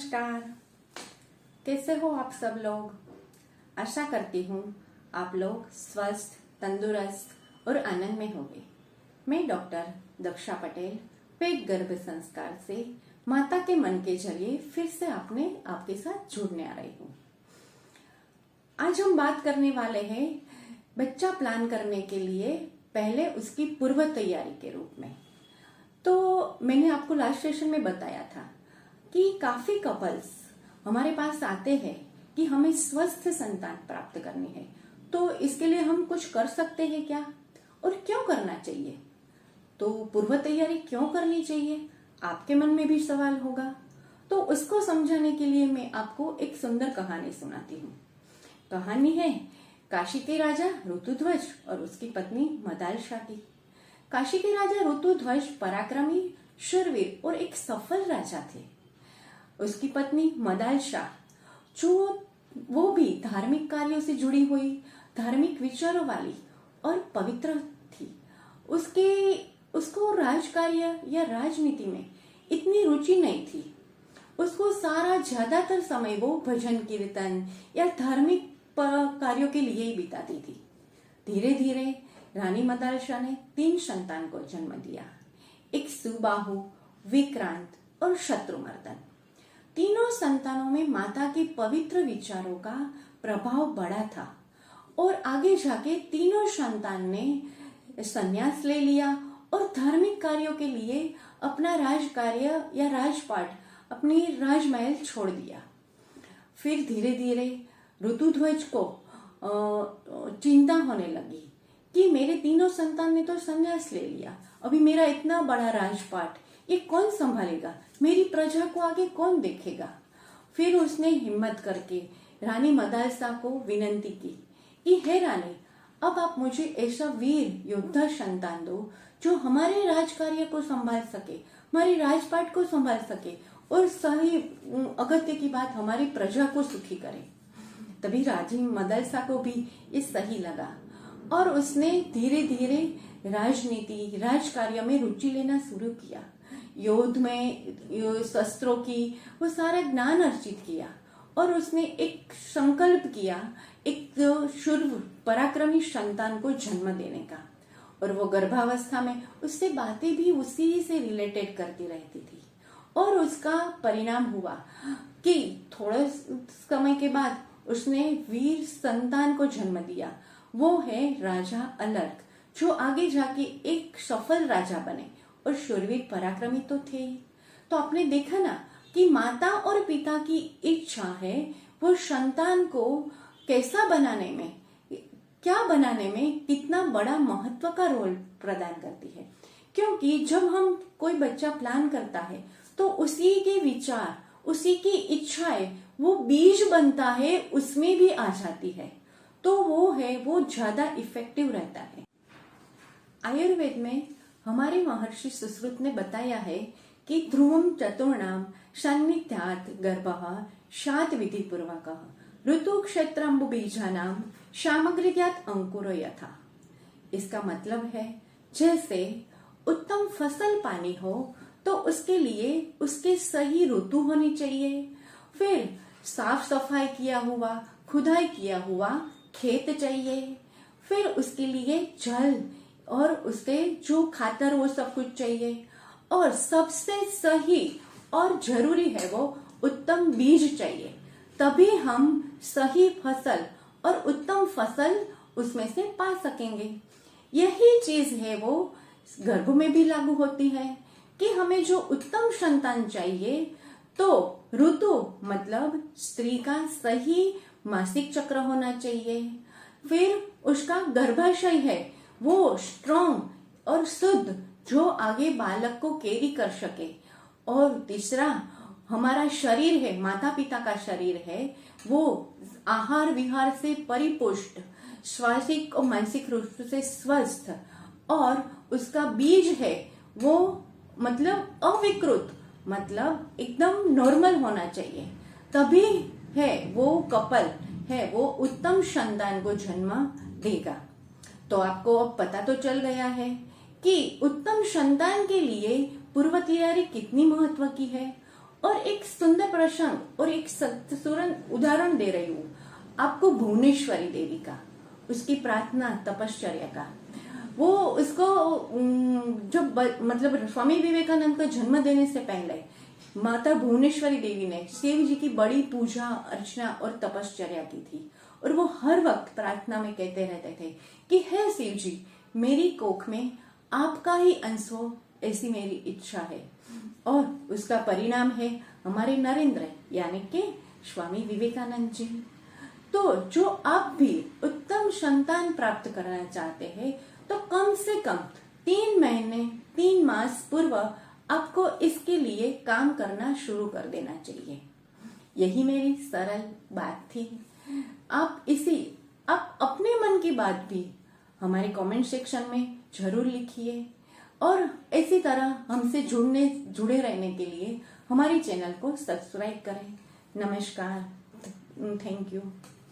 नमस्कार। कैसे हो आप सब लोग? आशा करती हूँ आप लोग स्वस्थ, तंदुरुस्त और आनंद में होंगे। मैं डॉक्टर दक्षा पटेल पेट गर्भ संस्कार से माता के मन के जरिए फिर से आपके साथ जुड़ने आ रही हूँ। आज हम बात करने वाले हैं बच्चा प्लान करने के लिए पहले उसकी पूर्व तैयारी के रूप में। तो मैंने आपको लास्ट सेशन में बताया था कि काफी कपल्स हमारे पास आते हैं कि हमें स्वस्थ संतान प्राप्त करनी है, तो इसके लिए हम कुछ कर सकते हैं क्या और क्यों करना चाहिए? तो पूर्व तैयारी क्यों करनी चाहिए, आपके मन में भी सवाल होगा। तो उसको समझाने के लिए मैं आपको एक सुंदर कहानी सुनाती हूँ। कहानी है काशी के राजा ऋतुध्वज और उसकी पत्नी मदालसा की। काशी के राजा ऋतुध्वज पराक्रमी, शूरवीर और एक सफल राजा थे। उसकी पत्नी मदालसा जो वो भी धार्मिक कार्यों से जुड़ी हुई, धार्मिक विचारों वाली और पवित्र थी। उसको राजकार्य या राजनीति में इतनी रुचि नहीं थी। उसको ज्यादातर समय वो भजन कीर्तन या धार्मिक कार्यों के लिए ही बिताती थी। धीरे धीरे रानी मदालसा ने 3 संतान को जन्म दिया, एक सुबाहु, विक्रांत और शत्रुमर्दन। तीनों संतानों में माता के पवित्र विचारों का प्रभाव बड़ा था और आगे जाके तीनों संतान ने संन्यास ले लिया और धार्मिक कार्यों के लिए अपना राजकार्य या राजपाट, अपनी राजमहल छोड़ दिया। फिर धीरे धीरे ऋतुध्वज को चिंता होने लगी कि मेरे तीनों संतान ने तो संन्यास ले लिया, अभी मेरा इतना बड़ा राजपाट ये कौन संभालेगा, मेरी प्रजा को आगे कौन देखेगा। फिर उसने हिम्मत करके रानी मदालसा को विनंती की कि हे रानी, अब आप मुझे ऐसा वीर योद्धा संतान दो जो हमारे राजकार्य को संभाल सके, हमारे राजपाट को संभाल सके और सही अगत्य की बात हमारी प्रजा को सुखी करे। तभी रानी मदालसा को भी ये सही लगा और उसने धीरे धीरे राजनीति, राजकार्य में रुचि लेना शुरू किया। युद्ध में शस्त्रों की वो सारा ज्ञान अर्जित किया और उसने एक संकल्प किया, एक शूर पराक्रमी संतान को जन्म देने का। और वो गर्भावस्था में उससे बातें भी उसी से रिलेटेड करती रहती थी और उसका परिणाम हुआ कि थोड़े समय के बाद उसने वीर संतान को जन्म दिया। वो है राजा अलर्क, जो आगे जाके एक सफल राजा बने और शूरवीर पराक्रमी तो थे। तो आपने देखा ना कि माता और पिता की इच्छा है वो संतान को कैसा बनाने में, क्या बनाने में कितना बड़ा महत्व का रोल प्रदान करती है। क्योंकि जब हम कोई बच्चा प्लान करता है तो उसी के विचार, उसी की इच्छाएं वो बीज बनता है, उसमें भी आ जाती है, तो वो ज्यादा इफेक्टिव रहता है। आयुर्वेद में हमारे महर्षि सुश्रुत ने बताया है कि ध्रुवम चतुर्णाम सान्निध्यात् गर्भः शात विधि पूर्वकः ऋतु क्षेत्रम्बु बीजानाम सामग्र्यात् अंकुरो यथा। इसका मतलब है जैसे उत्तम फसल पानी हो तो उसके लिए उसके सही ऋतु होनी चाहिए, फिर साफ सफाई किया हुआ, खुदाई किया हुआ खेत चाहिए, फिर उसके लिए जल और उसके जो खातर वो सब कुछ चाहिए, और सबसे सही और जरूरी है वो उत्तम बीज चाहिए। तभी हम सही फसल और उत्तम फसल उसमें से पा सकेंगे। यही चीज है वो गर्भ में भी लागू होती है कि हमें जो उत्तम संतान चाहिए तो ऋतु मतलब स्त्री का सही मासिक चक्र होना चाहिए, फिर उसका गर्भाशय है वो स्ट्रॉन्ग और शुद्ध जो आगे बालक को कैरी कर सके, और तीसरा हमारा शरीर है, माता पिता का शरीर है वो आहार विहार से परिपुष्ट, स्वास्थ्यिक और मानसिक रूप से स्वस्थ, और उसका बीज है वो मतलब अविकृत, मतलब एकदम नॉर्मल होना चाहिए। तभी है वो कपल है वो उत्तम संतान को जन्म देगा। तो आपको अब पता तो चल गया है कि उत्तम संतान के लिए पूर्व तैयारी कितनी महत्व की है और एक सुंदर प्रसंग और एक तुरंत उदाहरण दे रही हूँ आपको भुवनेश्वरी देवी का, उसकी प्रार्थना तपश्चर्या का। वो उसको मतलब स्वामी विवेकानंद का जन्म देने से पहले माता भुवनेश्वरी देवी ने शिव जी की बड़ी पूजा अर्चना और तपश्चर्या की थी, और वो हर वक्त प्रार्थना में कहते रहते थे कि हे शिव जी, मेरी कोख में आपका ही अंश हो, ऐसी मेरी इच्छा है। और उसका परिणाम है हमारे नरेंद्र यानी कि स्वामी विवेकानंद जी। तो जो आप भी उत्तम संतान प्राप्त करना चाहते हैं तो कम से कम 3 मास पूर्व आपको इसके लिए काम करना शुरू कर देना चाहिए। यही मेरी सरल बात थी। आप अपने मन की बात भी हमारे कमेंट सेक्शन में जरूर लिखिए, और इसी तरह हमसे जुड़े रहने के लिए हमारे चैनल को सब्सक्राइब करें। नमस्कार, थैंक यू।